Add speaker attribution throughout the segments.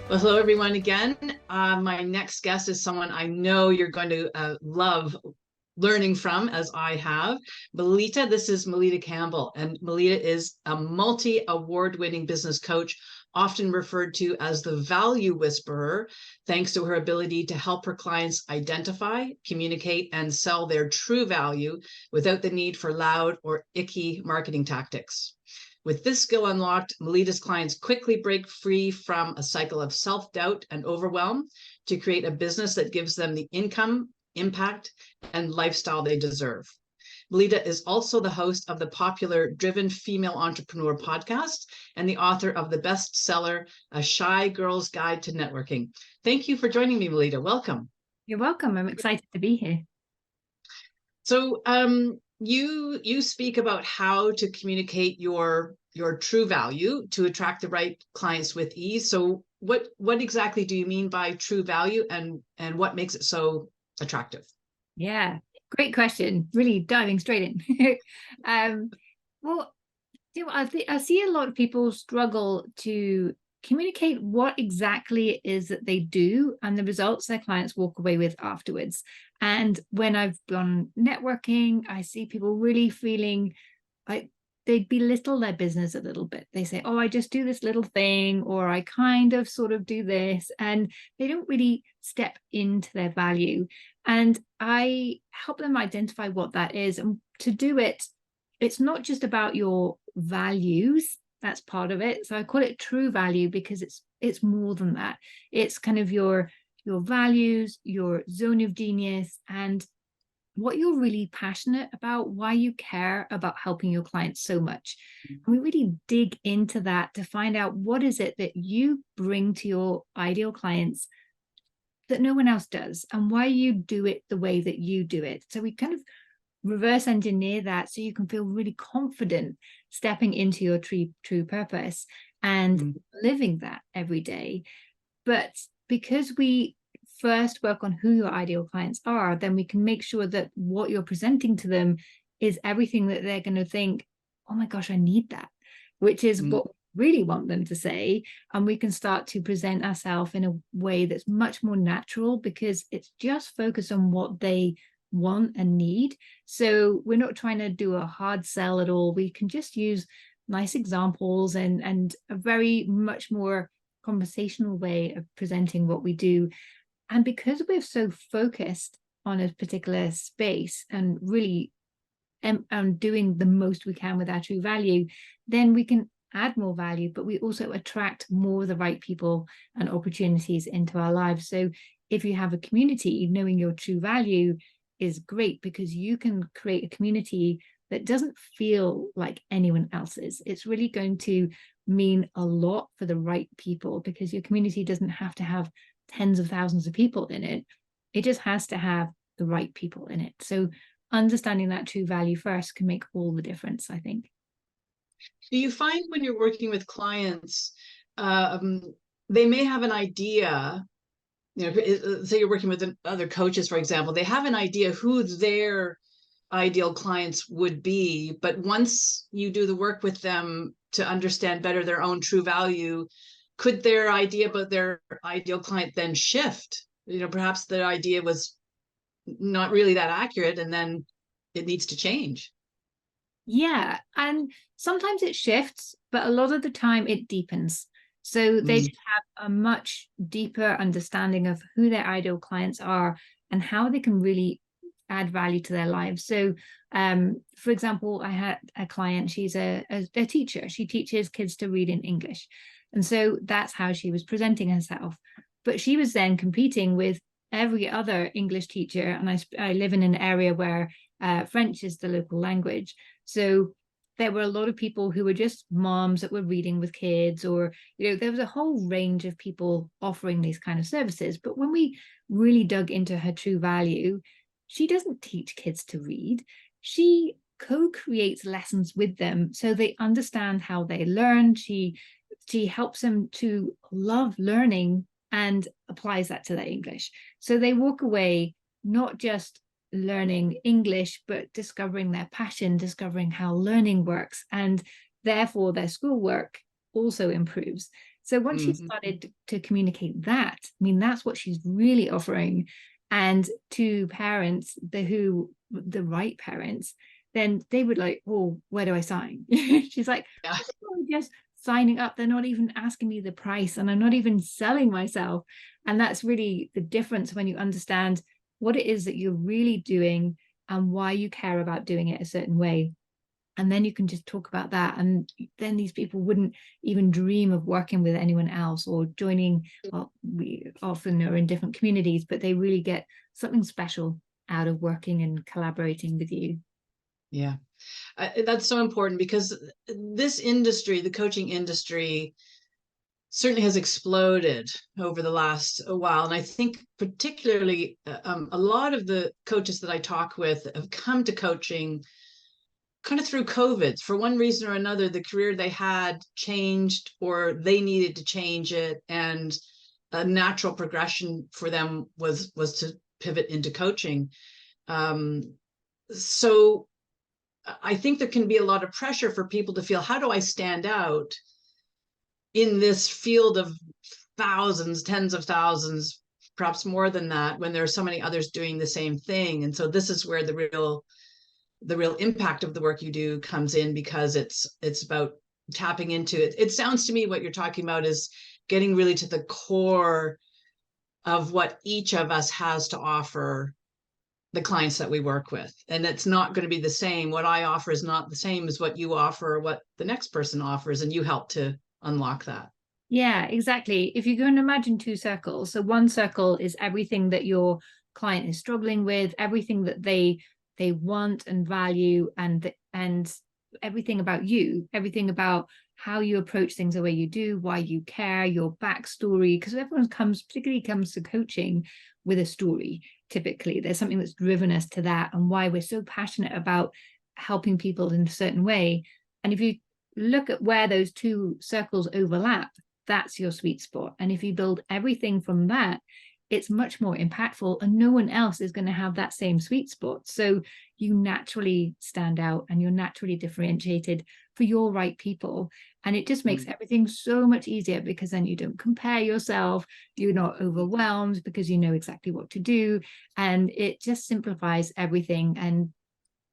Speaker 1: Well, hello, everyone, again. My next guest is someone I know you're going to love learning from, as I have. Melitta, this is Melitta Campbell, and Melitta is a multi-award-winning business coach, often referred to as the value whisperer, thanks to her ability to help her clients identify, communicate, and sell their true value without the need for loud or icky marketing tactics. With this skill unlocked, Melitta's clients quickly break free from a cycle of self-doubt and overwhelm to create a business that gives them the income, impact, and lifestyle they deserve. Melitta is also the host of the popular Driven Female Entrepreneur podcast and the author of the bestseller, A Shy Girl's Guide to Networking. Thank you for joining me, Melitta. Welcome.
Speaker 2: You're welcome. I'm excited to be here.
Speaker 1: So you speak about how to communicate your true value to attract the right clients with ease. So what exactly do you mean by true value, and what makes it so attractive?
Speaker 2: Yeah, great question. Really diving straight in. Well, I see a lot of people struggle to communicate what exactly it is that they do and the results their clients walk away with afterwards. And when I've gone networking, I see people really feeling like they belittle their business a little bit. They say, oh, I just do this little thing, or I kind of sort of do this, and they don't really step into their value. And I help them identify what that is. And to do it, it's not just about your values. That's part of it. So I call it true value because it's more than that. It's kind of your values, your zone of genius, and what you're really passionate about, why you care about helping your clients so much. And we really dig into that to find out what is it that you bring to your ideal clients that no one else does, and why you do it the way that you do it. So we kind of reverse engineer that so you can feel really confident stepping into your true purpose and living that every day. But because we first work on who your ideal clients are, then we can make sure that what you're presenting to them is everything that they're going to think, oh my gosh, I need that, which is what we really want them to say. And we can start to present ourselves in a way that's much more natural because it's just focused on what they want and need. So we're not trying to do a hard sell at all. We can just use nice examples and a very much more conversational way of presenting what we do. And because we're so focused on a particular space and really doing the most we can with our true value, then we can add more value, but we also attract more of the right people and opportunities into our lives. So if you have a community, knowing your true value is great because you can create a community that doesn't feel like anyone else's. It's really going to mean a lot for the right people because your community doesn't have to have tens of thousands of people in it. It just has to have the right people in it. So understanding that true value first can make all the difference, I think.
Speaker 1: Do you find when you're working with clients, they may have an idea, say you're working with other coaches, for example, they have an idea who their ideal clients would be, but once you do the work with them to understand better their own true value, could their idea about their ideal client then shift? Perhaps their idea was not really that accurate, and then it needs to change.
Speaker 2: Yeah, and sometimes it shifts, but a lot of the time it deepens. So they just have a much deeper understanding of who their ideal clients are and how they can really add value to their lives. So, for example, I had a client, she's a teacher. She teaches kids to read in English. And so that's how she was presenting herself. But she was then competing with every other English teacher. And I live in an area where French is the local language. So there were a lot of people who were just moms that were reading with kids, or, there was a whole range of people offering these kind of services. But when we really dug into her true value, she doesn't teach kids to read. She co-creates lessons with them so they understand how they learn. She helps them to love learning and applies that to their English. So they walk away not just learning English, but discovering their passion, discovering how learning works, and therefore their schoolwork also improves. So once she
Speaker 1: Mhm.
Speaker 2: started to communicate that, I mean, that's what she's really offering. And to parents, the right parents, then they would like, well, where do I sign? She's like,
Speaker 1: Yeah.
Speaker 2: I'm just signing up. They're not even asking me the price, and I'm not even selling myself. And that's really the difference when you understand what it is that you're really doing and why you care about doing it a certain way. And then you can just talk about that. And then these people wouldn't even dream of working with anyone else or joining. Well, we often are in different communities, but they really get something special out of working and collaborating with you.
Speaker 1: Yeah. That's so important because this industry, the coaching industry, certainly has exploded over the last a while. And I think particularly a lot of the coaches that I talk with have come to coaching kind of through COVID. For one reason or another, the career they had changed or they needed to change it. And a natural progression for them was to pivot into coaching. Um, so I think there can be a lot of pressure for people to feel, how do I stand out in this field of thousands, tens of thousands, perhaps more than that, when there are so many others doing the same thing? And so this is where the real impact of the work you do comes in, because it's about tapping into it. It sounds to me what you're talking about is getting really to the core of what each of us has to offer the clients that we work with. And it's not going to be the same. What I offer is not the same as what you offer or what the next person offers. And you help to unlock that.
Speaker 2: Yeah, exactly. If you go and imagine two circles, so one circle is everything that your client is struggling with, everything that they want and value, and everything about you, everything about how you approach things the way you do, why you care, your backstory, because everyone particularly comes to coaching with a story. Typically, there's something that's driven us to that, and why we're so passionate about helping people in a certain way. And if you look at where those two circles overlap, that's your sweet spot. And if you build everything from that, it's much more impactful, and no one else is going to have that same sweet spot. So you naturally stand out and you're naturally differentiated for your right people. And it just makes everything so much easier, because then you don't compare yourself, you're not overwhelmed because you know exactly what to do. And it just simplifies everything. And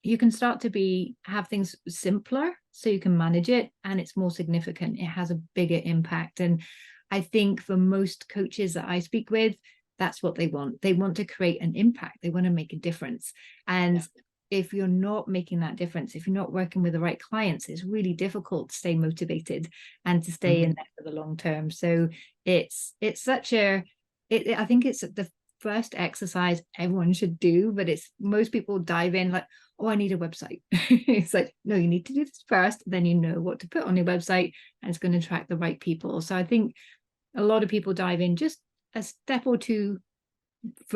Speaker 2: you can start to have things simpler so you can manage it, and it's more significant. It has a bigger impact. And I think for most coaches that I speak with, that's what they want. They want to create an impact. They want to make a difference. And if you're not making that difference, if you're not working with the right clients, it's really difficult to stay motivated and to stay in there for the long term. So it's such a, I think it's the first exercise everyone should do, but it's most people dive in like, oh, I need a website. It's like, no, you need to do this first, then you know what to put on your website, and it's going to attract the right people. So I think a lot of people dive in just a step or two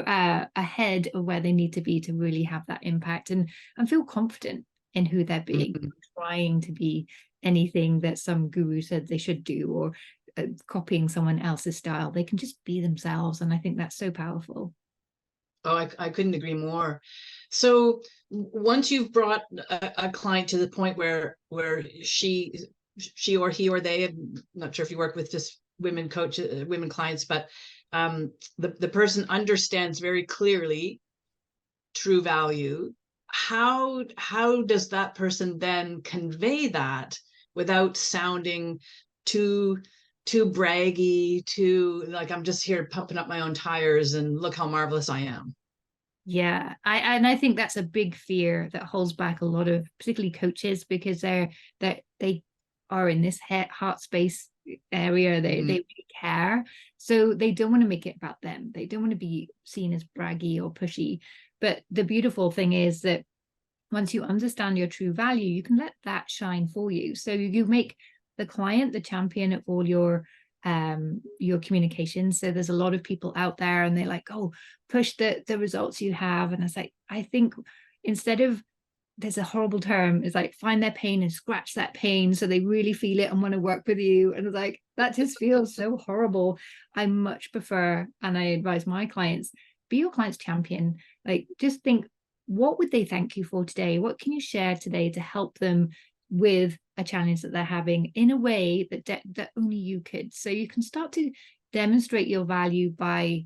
Speaker 2: ahead of where they need to be to really have that impact and feel confident in who they're being, trying to be anything that some guru said they should do, or copying someone else's style. They can just be themselves, and I think that's so powerful.
Speaker 1: Oh, I couldn't agree more. So once you've brought a client to the point where she or he or they, I'm not sure if you work with just women coaches, women clients, but the person understands very clearly true value. How does that person then convey that without sounding too braggy, too like I'm just here pumping up my own tires and look how marvelous I am?
Speaker 2: Yeah, I think that's a big fear that holds back a lot of particularly coaches, because they are in this heart space area. They really care, so they don't want to make it about them. They don't want to be seen as braggy or pushy. But the beautiful thing is that once you understand your true value, you can let that shine for you. So you make the client the champion of all your communications. So there's a lot of people out there and they're like, oh, push the results you have. And it's like, I think instead of, there's a horrible term, it's like find their pain and scratch that pain so they really feel it and want to work with you. And it's like, that just feels so horrible. I much prefer, and I advise my clients, be your client's champion. Like, just think, what would they thank you for today? What can you share today to help them with a challenge that they're having in a way that only you could. So you can start to demonstrate your value by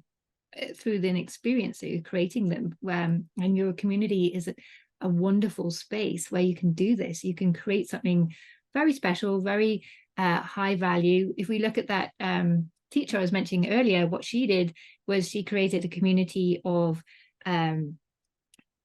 Speaker 2: through the experience that you're creating them. And your community is a wonderful space where you can do this. You can create something very special, very high value. If we look at that teacher I was mentioning earlier, what she did was she created a community of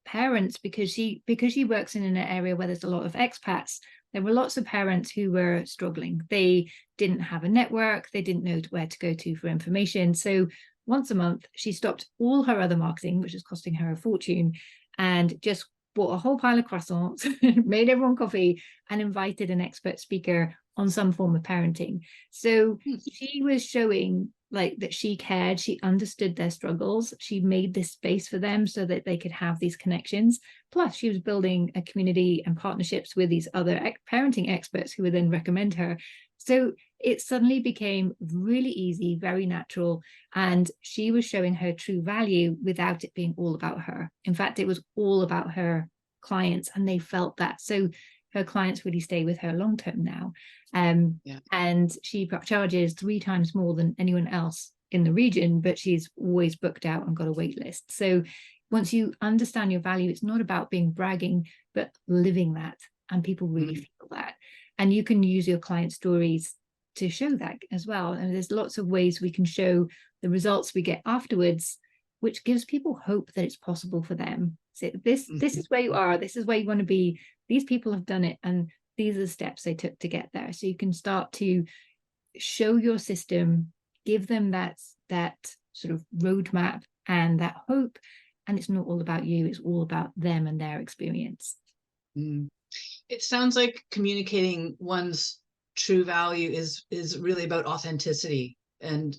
Speaker 2: parents, because she works in an area where there's a lot of expats. There were lots of parents who were struggling. They didn't have a network. They didn't know where to go to for information. So once a month, she stopped all her other marketing, which is costing her a fortune, and just bought a whole pile of croissants, made everyone coffee, and invited an expert speaker on some form of parenting. So she was showing like that she cared, she understood their struggles, she made this space for them so that they could have these connections. Plus, she was building a community and partnerships with these other parenting experts who would then recommend her. So it suddenly became really easy, very natural, and she was showing her true value without it being all about her. In fact, it was all about her clients, and they felt that. So her clients really stay with her long term now. And she charges 3 times more than anyone else in the region, but she's always booked out and got a wait list. So once you understand your value, it's not about being bragging, but living that. And people really feel that. And you can use your client stories to show that as well. And there's lots of ways we can show the results we get afterwards, which gives people hope that it's possible for them. So this is where you are. This is where you want to be. These people have done it, and these are the steps they took to get there. So you can start to show your system, give them that sort of roadmap and that hope. And it's not all about you, it's all about them and their experience.
Speaker 1: It sounds like communicating one's true value is really about authenticity. And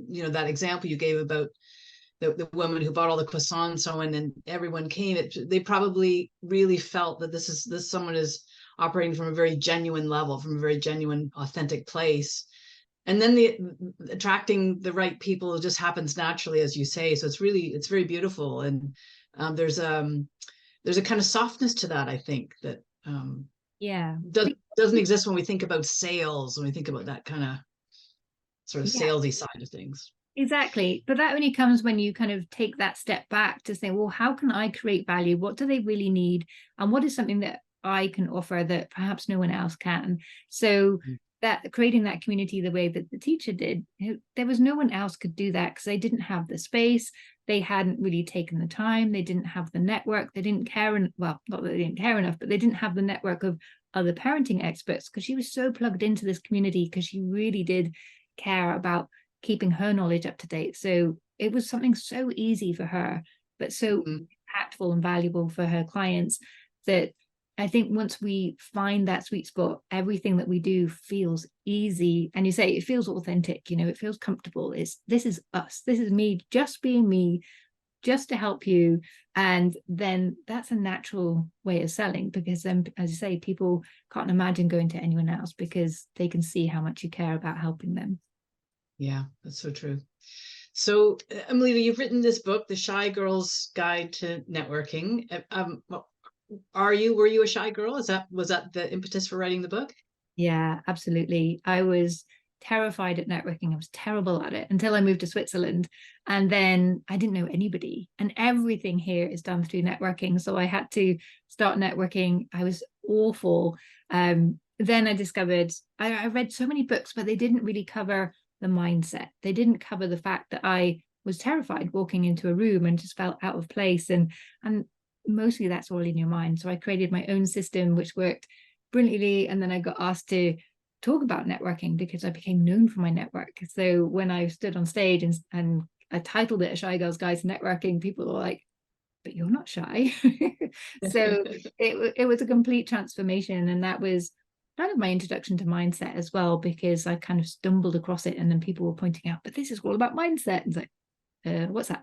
Speaker 1: you know, that example you gave about the woman who bought all the croissants, and then everyone came, they probably really felt that this someone is operating from a very genuine level, from a very genuine, authentic place. And then the attracting the right people just happens naturally, as you say. So it's very beautiful. And there's a kind of softness to that, I think, that doesn't exist when we think about sales, when we think about that kind of sort of salesy side of things.
Speaker 2: Exactly. But that only comes when you kind of take that step back to say, well, how can I create value? What do they really need? And what is something that I can offer that perhaps no one else can? So that creating that community the way that the teacher did, there was no one else could do that because they didn't have the space. They hadn't really taken the time. They didn't have the network. They didn't care. Well, not that they didn't care enough, but they didn't have the network of other parenting experts, because she was so plugged into this community, because she really did care about keeping her knowledge up to date. So it was something so easy for her, but so impactful and valuable for her clients, that I think once we find that sweet spot, everything that we do feels easy. And you say it feels authentic, you know, it feels comfortable. This is us. This is me just being me, just to help you. And then that's a natural way of selling, because then, as you say, people can't imagine going to anyone else because they can see how much you care about helping them.
Speaker 1: Yeah, that's so true. So, Melitta, you've written this book, The Shy Girl's Guide to Networking. Were you a shy girl? Was that the impetus for writing the book?
Speaker 2: Yeah, absolutely. I was terrified at networking. I was terrible at it until I moved to Switzerland. And then I didn't know anybody. And everything here is done through networking. So I had to start networking. I was awful. Then I discovered I read so many books, but they didn't really cover the mindset. They didn't cover the fact that I was terrified walking into a room and just felt out of place. And mostly that's all in your mind. So I created my own system, which worked brilliantly. And then I got asked to talk about networking because I became known for my network. So when I stood on stage and I titled it A Shy Girl's Guide to Networking, people were like, but you're not shy. So it was a complete transformation. And that was kind of my introduction to mindset as well, because I kind of stumbled across it, and then people were pointing out, but this is all about mindset. And it's like, what's that?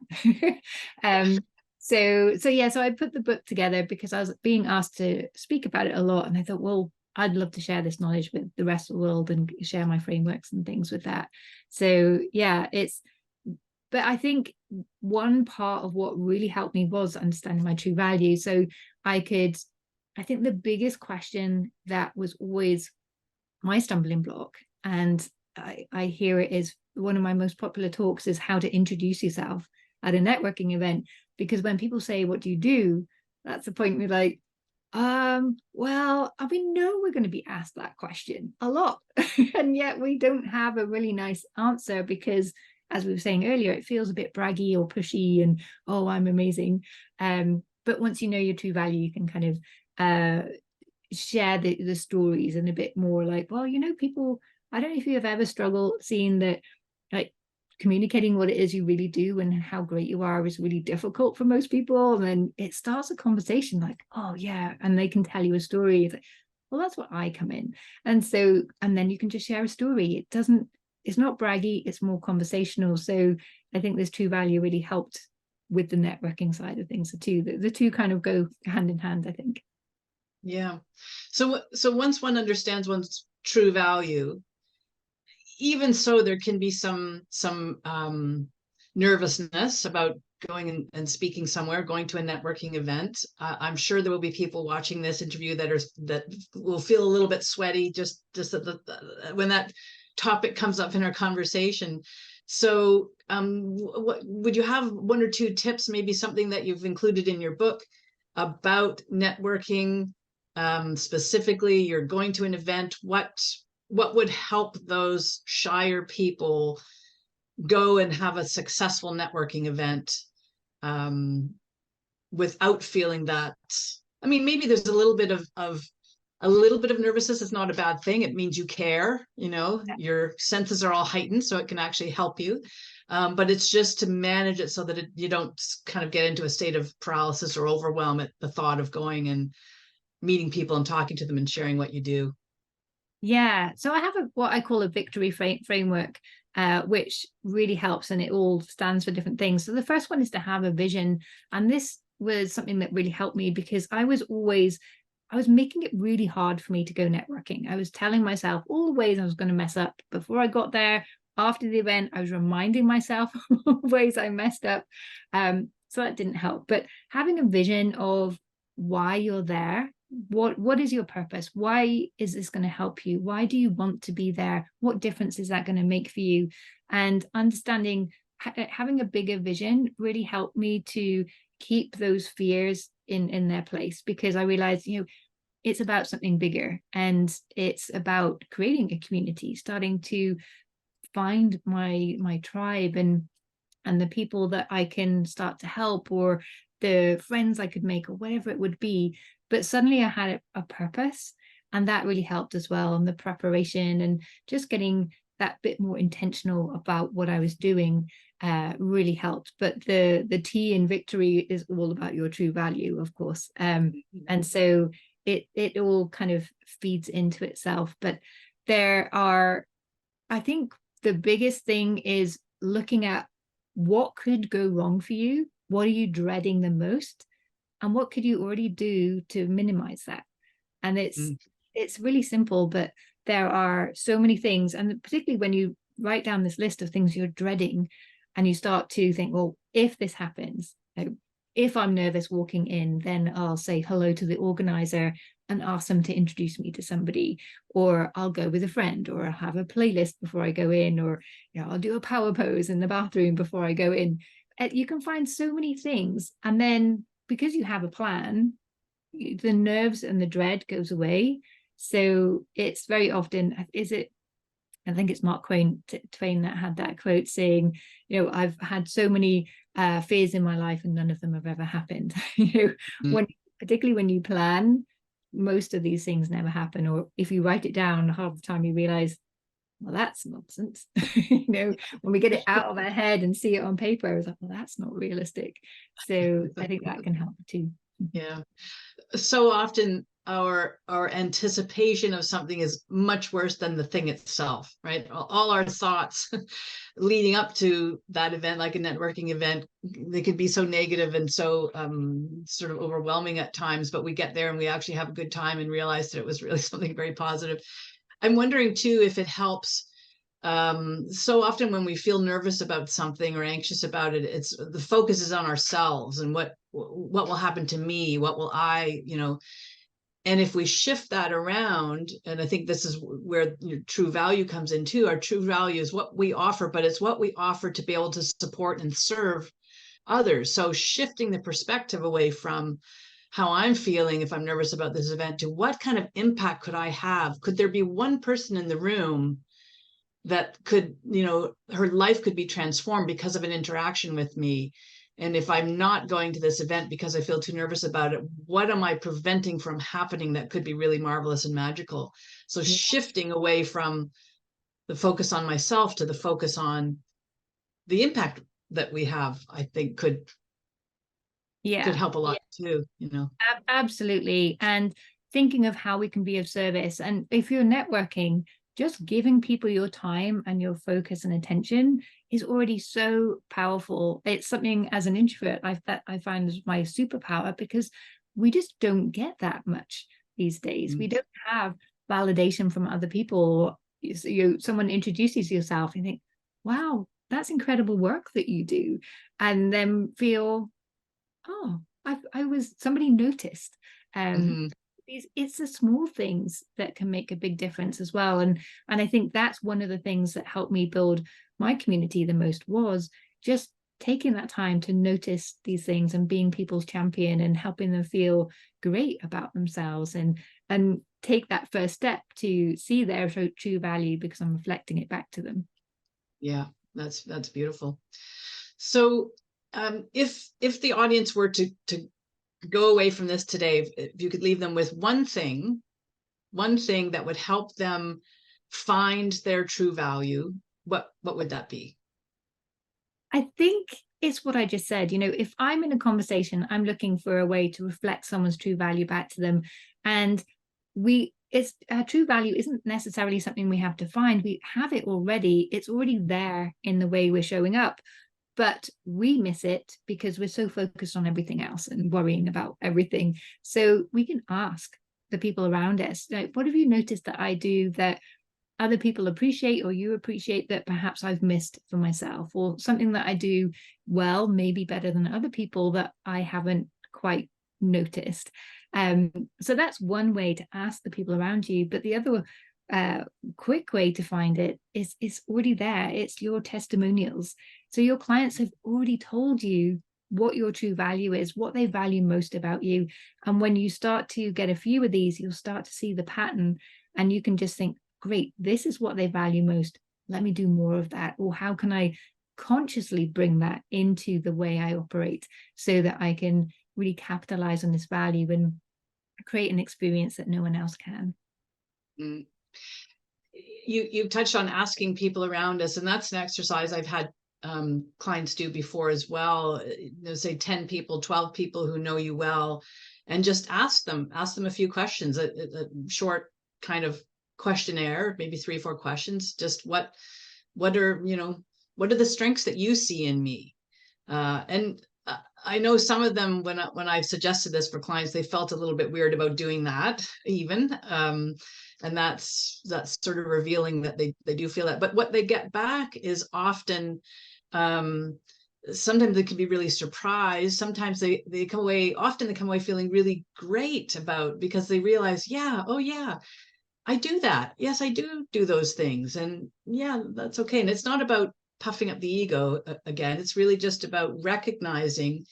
Speaker 2: So I put the book together because I was being asked to speak about it a lot, and I thought, well, I'd love to share this knowledge with the rest of the world and share my frameworks and things with that. So yeah, but I think one part of what really helped me was understanding my true value. So I could I think the biggest question that was always my stumbling block, and I hear it is one of my most popular talks, is how to introduce yourself at a networking event. Because when people say, what do you do? That's the point we're like, well, we know we're going to be asked that question a lot. And yet we don't have a really nice answer because, as we were saying earlier, it feels a bit braggy or pushy and, oh, I'm amazing. But once you know your true value, you can kind of share the stories and a bit more like, well, people, I don't know if you have ever struggled seeing that, like, communicating what it is you really do and how great you are is really difficult for most people. And then it starts a conversation like, oh yeah, and they can tell you a story. It's like, well, that's what I come in. And so, and then you can just share a story. It's not braggy, it's more conversational. So I think this true value really helped with the networking side of things too. The two kind of go hand in hand, I think.
Speaker 1: Yeah. So once one understands one's true value, even so, there can be some nervousness about going and speaking somewhere, going to a networking event. I'm sure there will be people watching this interview that will feel a little bit sweaty just when that topic comes up in our conversation. So, what would you have one or two tips, maybe something that you've included in your book about networking? Specifically, you're going to an event. What would help those shyer people go and have a successful networking event without feeling that? I mean, maybe there's a little bit of nervousness. It's not a bad thing. It means you care. Your senses are all heightened, so it can actually help you. But it's just to manage it so that you don't kind of get into a state of paralysis or overwhelm at the thought of going and meeting people and talking to them and sharing what you do.
Speaker 2: Yeah, so I have what I call a victory framework, which really helps, and it all stands for different things. So the first one is to have a vision, and this was something that really helped me because I was making it really hard for me to go networking. I was telling myself all the ways I was going to mess up before I got there. After the event, I was reminding myself of ways I messed up. So that didn't help. But having a vision of why you're there, what is your purpose? Why is this going to help you? Why do you want to be there? What difference is that going to make for you? And understanding, having a bigger vision really helped me to keep those fears in their place, because I realized, it's about something bigger, and it's about creating a community, starting to find my tribe and the people that I can start to help, or the friends I could make, or whatever it would be. But suddenly I had a purpose, and that really helped as well. And the preparation and just getting that bit more intentional about what I was doing really helped. But the T in victory is all about your true value, of course. And so it all kind of feeds into itself. But I think the biggest thing is looking at what could go wrong for you. What are you dreading the most? And what could you already do to minimize that? And it's really simple, but there are so many things. And particularly when you write down this list of things you're dreading, and you start to think, well, if this happens, if I'm nervous walking in, then I'll say hello to the organizer and ask them to introduce me to somebody, or I'll go with a friend, or I'll have a playlist before I go in, or I'll do a power pose in the bathroom before I go in. You can find so many things, and then because you have a plan, the nerves and the dread goes away. So it's very often, I think it's Mark Twain that had that quote saying, I've had so many fears in my life and none of them have ever happened. Particularly when you plan, most of these things never happen. Or if you write it down, half the time you realize, well, that's nonsense. When we get it out of our head and see it on paper, it's like, well, that's not realistic. So I think that can help too.
Speaker 1: Yeah. So often our anticipation of something is much worse than the thing itself, right? All our thoughts leading up to that event, like a networking event, they can be so negative and so sort of overwhelming at times, but we get there and we actually have a good time and realize that it was really something very positive. I'm wondering too if it helps. So often when we feel nervous about something or anxious about it, it's the focus is on ourselves and what will happen to me, what will I, And if we shift that around, and I think this is where your true value comes in too, our true value is what we offer, but it's what we offer to be able to support and serve others. So shifting the perspective away from how I'm feeling if I'm nervous about this event to what kind of impact could I have? Could there be one person in the room that could, her life could be transformed because of an interaction with me? And if I'm not going to this event because I feel too nervous about it, what am I preventing from happening that could be really marvelous and magical? So
Speaker 2: Yeah.
Speaker 1: shifting away from the focus on myself to the focus on the impact that we have, I think could
Speaker 2: Yeah.
Speaker 1: help a lot too,
Speaker 2: Absolutely. And thinking of how we can be of service. And if you're networking, just giving people your time and your focus and attention is already so powerful. It's something as an introvert that I find is my superpower, because we just don't get that much these days. We don't have validation from other people. Someone introduces yourself and you think, wow, that's incredible work that you do. And then feel, oh, somebody noticed. It's the small things that can make a big difference as well. And I think that's one of the things that helped me build my community the most, was just taking that time to notice these things and being people's champion and helping them feel great about themselves, and take that first step to see their true value because I'm reflecting it back to them.
Speaker 1: Yeah, that's beautiful. So if the audience were to go away from this today, if you could leave them with one thing that would help them find their true value, what would that be?
Speaker 2: I think it's what I just said. If I'm in a conversation, I'm looking for a way to reflect someone's true value back to them. And true value isn't necessarily something we have to find. We have it already. It's already there in the way we're showing up. But we miss it because we're so focused on everything else and worrying about everything. So we can ask the people around us, like, what have you noticed that I do that other people appreciate, or you appreciate, that perhaps I've missed for myself, or something that I do well, maybe better than other people, that I haven't quite noticed. So that's one way to ask the people around you. But the other quick way to find it is already there. It's your testimonials. So your clients have already told you what your true value is, what they value most about you. And when you start to get a few of these, you'll start to see the pattern, and you can just think, great, this is what they value most. Let me do more of that. Or how can I consciously bring that into the way I operate so that I can really capitalize on this value and create an experience that no one else can.
Speaker 1: You touched on asking people around us, and that's an exercise I've had clients do before as well. Say 10 people, 12 people who know you well, and just ask them a few questions, a short kind of questionnaire, maybe 3-4 questions. Just what are the strengths that you see in me? And I know some of them, when I've suggested this for clients, they felt a little bit weird about doing that even. And that's sort of revealing that they do feel that. But what they get back is often, sometimes they can be really surprised. Sometimes they come away feeling really great about, because they realize, oh yeah, I do that. Yes, I do those things. And yeah, that's okay. And it's not about puffing up the ego again. It's really just about recognizing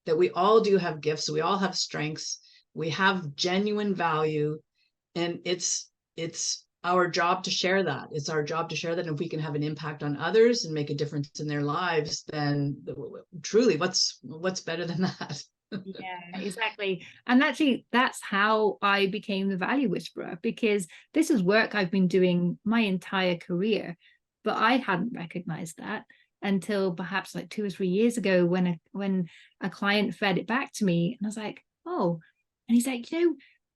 Speaker 1: that we all do have gifts. We all have strengths. We have genuine value. And it's our job to share that. It's our job to share that. And if we can have an impact on others and make a difference in their lives, then truly, what's better than that?
Speaker 2: Yeah, exactly. And actually, that's how I became the value whisperer, because this is work I've been doing my entire career, but I hadn't recognized that until perhaps like 2 or 3 years ago, when a client fed it back to me, and I was like, oh. And he's like,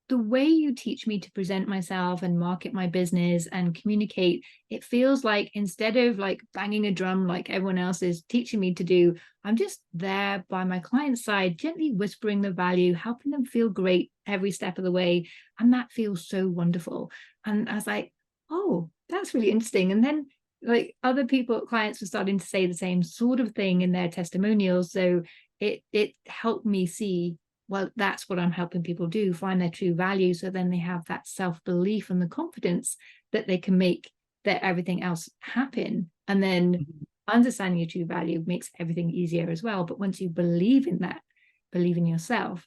Speaker 2: the way you teach me to present myself and market my business and communicate, it feels like, instead of like banging a drum like everyone else is teaching me to do, I'm just there by my client's side, gently whispering the value, helping them feel great every step of the way. And that feels so wonderful. And I was like, oh, that's really interesting. And then like other clients were starting to say the same sort of thing in their testimonials. So it helped me see well, that's what I'm helping people do, find their true value. So then they have that self-belief and the confidence that they can make that everything else happen. And then understanding your true value makes everything easier as well. But once you believe in that, believe in yourself,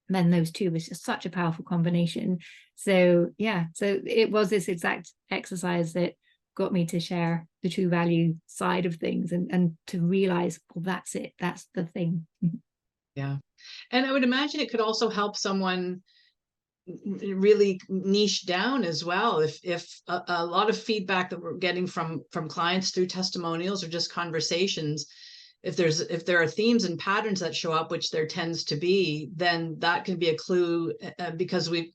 Speaker 2: then those two is just such a powerful combination. So yeah, so it was this exact exercise that got me to share the true value side of things, and to realize, well, that's it, that's the thing.
Speaker 1: Yeah. And I would imagine it could also help someone really niche down as well. If a lot of feedback that we're getting from clients through testimonials or just conversations, if there are themes and patterns that show up, which there tends to be, then that can be a clue, because we,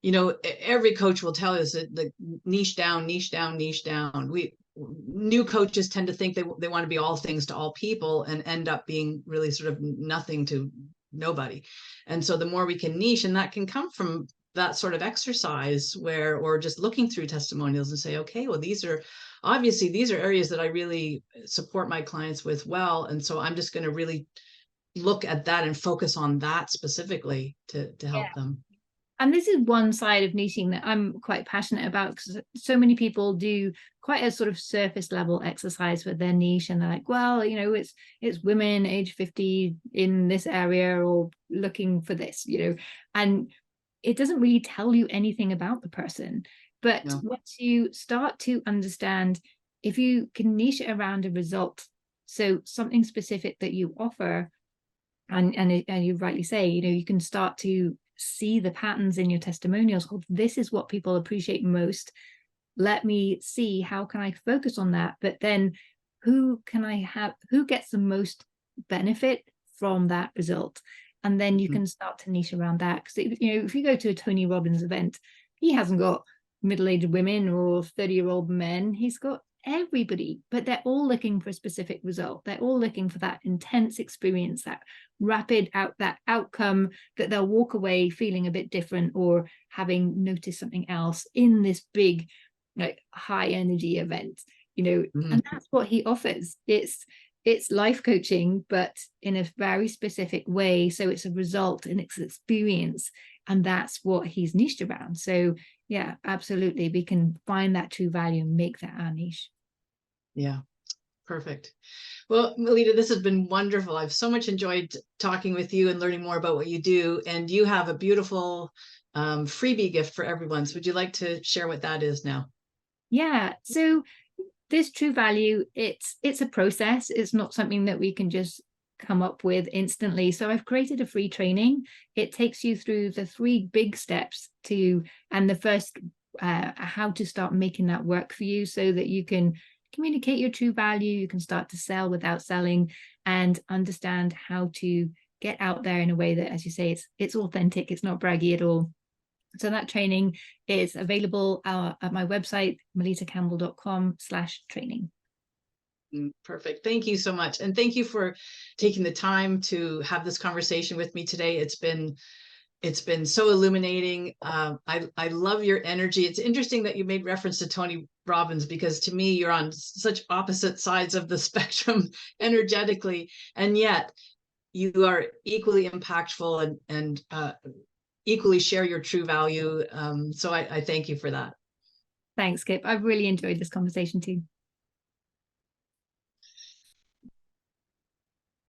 Speaker 1: you know, every coach will tell us that the niche down, niche down, niche down. New coaches tend to think they want to be all things to all people and end up being really sort of nothing to nobody. And so the more we can niche, and that can come from that sort of exercise where, or just looking through testimonials and say, okay, well, these are areas that I really support my clients with well. And so I'm just going to really look at that and focus on that specifically to help them.
Speaker 2: And this is one side of niching that I'm quite passionate about, because so many people do quite a sort of surface level exercise with their niche, and they're like, well, you know, it's women age 50 in this area or looking for this, you know, and it doesn't really tell you anything about the person. But
Speaker 1: No.
Speaker 2: once you start to understand, if you can niche it around a result, so something specific that you offer, and you rightly say, you know, you can start to see the patterns in your testimonials. Oh, this is what people appreciate most. Let me see, how can I focus on that? But then who gets the most benefit from that result? And then you can start to niche around that. Because, you know, if you go to a Tony Robbins event, he hasn't got middle-aged women or 30-year-old men. He's got everybody, but they're all looking for a specific result. They're all looking for that intense experience, that rapid that outcome, that they'll walk away feeling a bit different or having noticed something else in this big, like, high energy event, you know. And that's what he offers. It's life coaching, but in a very specific way. So it's a result and it's experience, and that's what he's niched around. So yeah, absolutely, we can find that true value and make that our niche.
Speaker 1: Yeah, perfect. Well, Melitta, this has been wonderful. I've so much enjoyed talking with you and learning more about what you do. And you have a beautiful freebie gift for everyone. So would you like to share what that is now?
Speaker 2: Yeah, so this true value, it's a process. It's not something that we can just come up with instantly. So I've created a free training. It takes you through the 3 big steps and the first, how to start making that work for you, so that you can communicate your true value, you can start to sell without selling, and understand how to get out there in a way that, as you say, it's authentic, it's not braggy at all. So that training is available at my website, melittacampbell.com/training.
Speaker 1: Perfect. Thank you so much. And thank you for taking the time to have this conversation with me today. It's been so illuminating. I love your energy. It's interesting that you made reference to Tony Robbins, because to me, you're on such opposite sides of the spectrum energetically, and yet you are equally impactful and equally share your true value. So I thank you for that.
Speaker 2: Thanks, Kip. I've really enjoyed this conversation too.